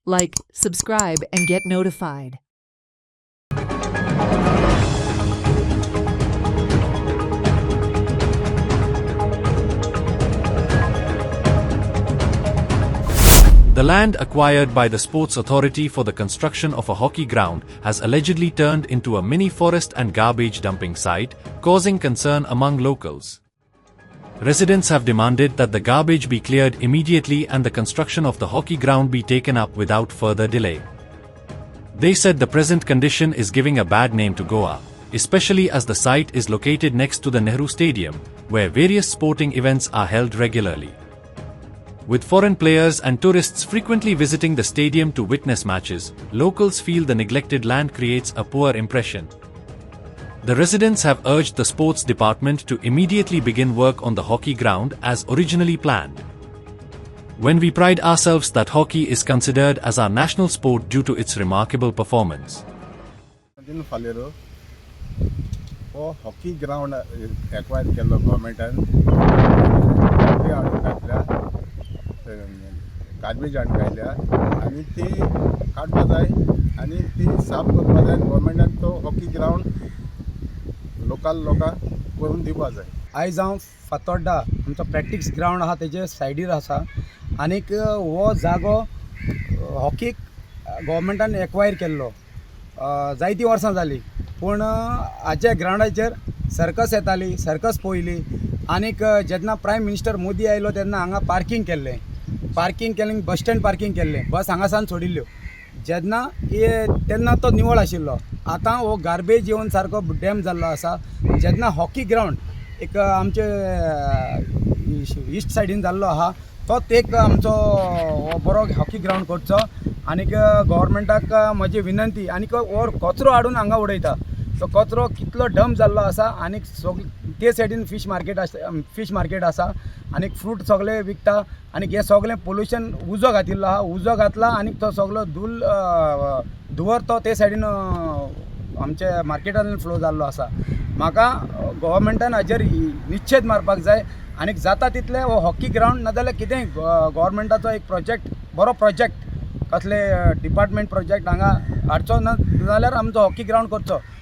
Like, subscribe, and get notified. The land acquired by the Sports Authority for the construction of a hockey ground has allegedly turned into a mini forest and garbage dumping site, causing concern among locals. Residents have demanded that the garbage be cleared immediately and the construction of the hockey ground be taken up without further delay. They said the present condition is giving a bad name to Goa, especially as the site is located next to the Nehru Stadium, where various sporting events are held regularly. With foreign players and tourists frequently visiting the stadium to witness matches, locals feel the neglected land creates a poor impression. The residents have urged the sports department to immediately begin work on the hockey ground as originally planned. When we pride ourselves that hockey is considered as our national sport due to its remarkable performance. Hockey ground acquired केलो government garbage हाडून घायल्या आनी ती काडपा जाय आनी ती साफ करपा जाय गव्हर्मेंटान तो हॉकी ग्राउंड लोकल लोकांक करून दिवपा जाय. आयज हांव फातोड्डा आमचो प्रॅक्टीस ग्राउंड आहा तेजे सायडीर आसा आनीक हो जागो हॉकीक गव्हर्मेंटान एक्वायर केल्लो जायतीं वर्सां जालीं पूण हाच्या ग्राउंडाचेर सर्कस येताली सर्कस पळयली आनीक जेन्ना प्रायम मिनिस्टर मोदी आयलो तेन्ना हांगा पार्किंग केल्लें बस स्टँड पार्किंग केल्लें बस हांगासान सोडिल्ल्यो जेन्ना तेन्ना तो निवळ आशिल्लो आतां हो गार्बेज येवन सारको डॅम जाल्लो आसा जेन्ना हॉकी ग्राउंड एक आमचे इस्ट सायडीन जाल्लो आहा तोच एक आमचो बरो हॉकी ग्राउंड करचो आनीक गव्हर्मेंटाक म्हजी विनंती आनीक हो कचरो हाडून हांगा उडयता तो कचरो कितलो डंप जाल्लो आसा आनीक ते सायडीन फिश मार्केट आसा आनीक फ्रूट सगळे विकता आनीक हे सगळें पोल्युशन उजो घातिल्लो आहा उजो घातला आनीक तो सगळो धुवर तो ते सायडीन आमचे मार्केटान फ्लो जाल्लो आसा. म्हाका गव्हर्मेंटान हाजेर निश्चेध मारपाक जाय आनीक जाता तितले हो हॉकी ग्राउंड नाजाल्यार कितेंय गव्हर्मेंटाचो एक प्रोजेक्ट बरो प्रोजेक्ट कसले डिपार्टमेंट प्रोजेक्ट हांगा हाडचो ना जाल्यार आमचो हॉकी ग्राउंड करचो.